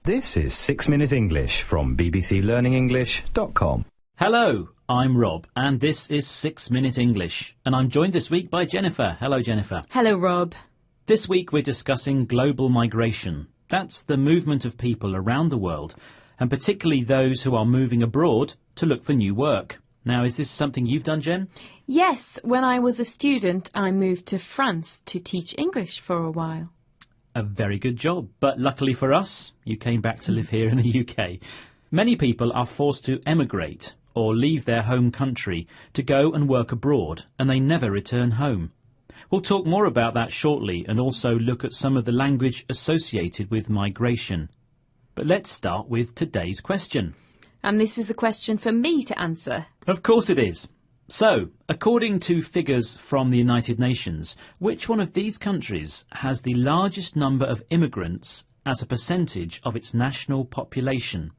This is 6 Minute English from bbclearningenglish.com. Hello, I'm Rob, and this is 6 Minute English, and I'm joined this week by Jennifer. Hello, Jennifer. Hello, Rob. This week we're discussing global migration. That's the movement of people around the world, and particularly those who are moving abroad to look for new work. Now, is this something you've done, Jen? Yes, when I was a student, I moved to France to teach English for a while. A very good job, but luckily for us, you came back to live here in the UK. Many people are forced to emigrate or leave their home country to go and work abroad, and they never return home. We'll talk more about that shortly and also look at some of the language associated with migration. But let's start with today's question. And this is a question for me to answer. Of course it is. So, according to figures from the United Nations, which one of these countries has the largest number of immigrants as a percentage of its national population?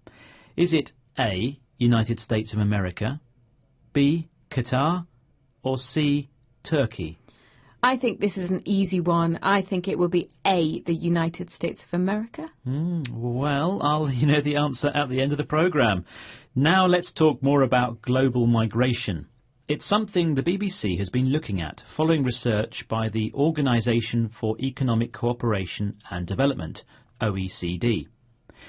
Is it A, United States of America, B, Qatar, or C, Turkey? I think this is an easy one. I think it will be A, the United States of America. Well, I'll let you know the answer at the end of the programme. Now let's talk more about global migration. It's something the BBC has been looking at, following research by the Organisation for Economic Cooperation and Development, OECD.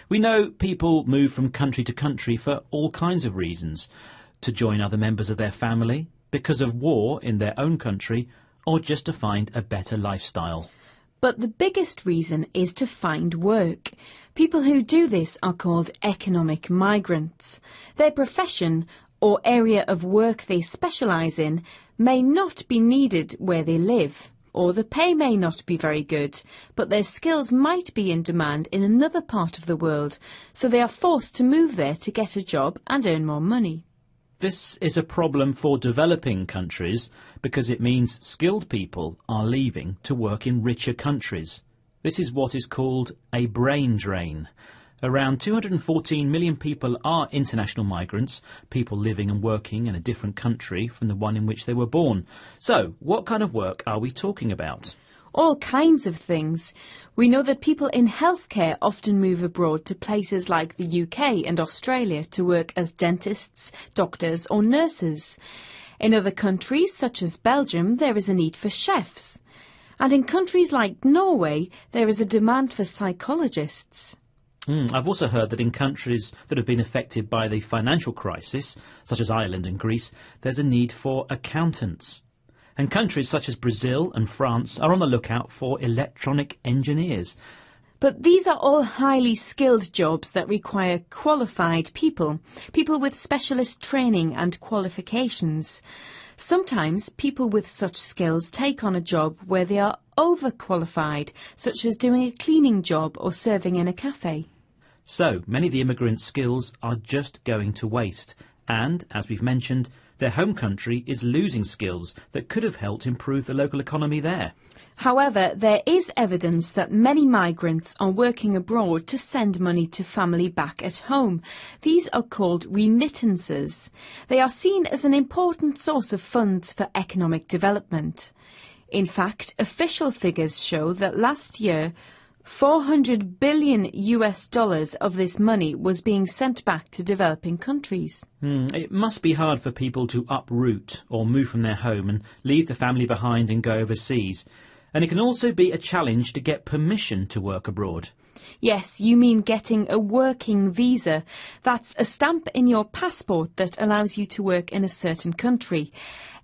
We know people move from country to country for all kinds of reasons, to join other members of their family, because of war in their own country, or just to find a better lifestyle. But the biggest reason is to find work. People who do this are called economic migrants. Their profession or area of work they specialise in may not be needed where they live, or the pay may not be very good, but their skills might be in demand in another part of the world, so they are forced to move there to get a job and earn more money. This is a problem for developing countries because it means skilled people are leaving to work in richer countries. This is what is called a brain drain. Around 214 million people are international migrants, people living and working in a different country from the one in which they were born. So, what kind of work are we talking about? All kinds of things. We know that people in healthcare often move abroad to places like the UK and Australia to work as dentists, doctors or nurses. In other countries, such as Belgium, there is a need for chefs. And in countries like Norway, there is a demand for psychologists. I've also heard that in countries that have been affected by the financial crisis, such as Ireland and Greece, there's a need for accountants. And countries such as Brazil and France are on the lookout for electronic engineers. But these are all highly skilled jobs that require qualified people, people with specialist training and qualifications. Sometimes people with such skills take on a job where they are overqualified, such as doing a cleaning job or serving in a cafe. So, many of the immigrants' skills are just going to waste. And, as we've mentioned, their home country is losing skills that could have helped improve the local economy there. However, there is evidence that many migrants are working abroad to send money to family back at home. These are called remittances. They are seen as an important source of funds for economic development. In fact, official figures show that last year, $400 billion of this money was being sent back to developing countries. It must be hard for people to uproot or move from their home and leave the family behind and go overseas. And it can also be a challenge to get permission to work abroad. Yes, you mean getting a working visa. That's a stamp in your passport that allows you to work in a certain country.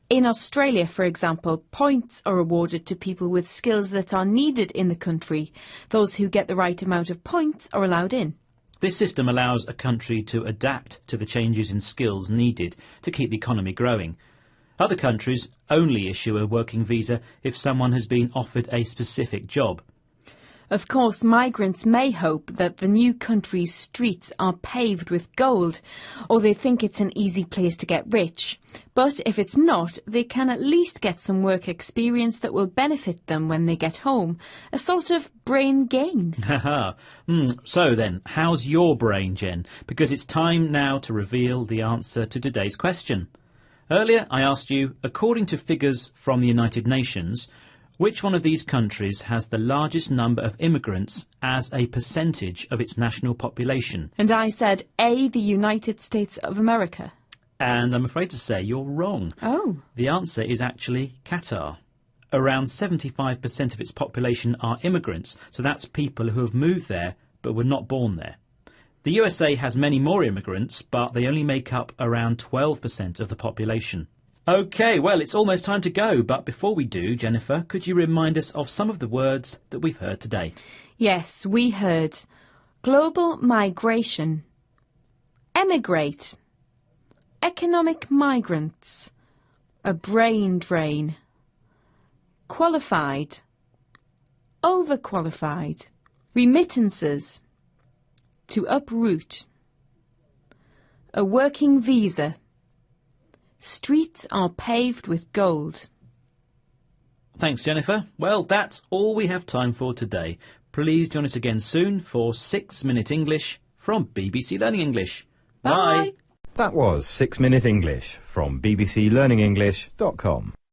In Australia, for example, points are awarded to people with skills that are needed in the country. Those who get the right amount of points are allowed in. This system allows a country to adapt to the changes in skills needed to keep the economy growing. Other countries only issue a working visa if someone has been offered a specific job. Of course, migrants may hope that the new country's streets are paved with gold, or they think it's an easy place to get rich. But if it's not, they can at least get some work experience that will benefit them when they get home. A sort of brain gain. So then, how's your brain, Jen? Because it's time now to reveal the answer to today's question. Earlier, I asked you, according to figures from the United Nations, Which one of these countries has the largest number of immigrants as a percentage of its national population? And I said A, the United States of America. And I'm afraid to say you're wrong. Oh. The answer is actually Qatar. Around 75% of its population are immigrants, so that's people who have moved there but were not born there. The USA has many more immigrants, but they only make up around 12% of the population. OK, well, it's almost time to go, but before we do, Jennifer, could you remind us of some of the words that we've heard today? Yes, we heard global migration, emigrate, economic migrants, a brain drain, qualified, overqualified, remittances, to uproot, a working visa, streets are paved with gold. Thanks, Jennifer. Well, that's all we have time for today. Please join us again soon for 6 Minute English from BBC Learning English. Bye. That was 6 Minute English from bbclearningenglish.com.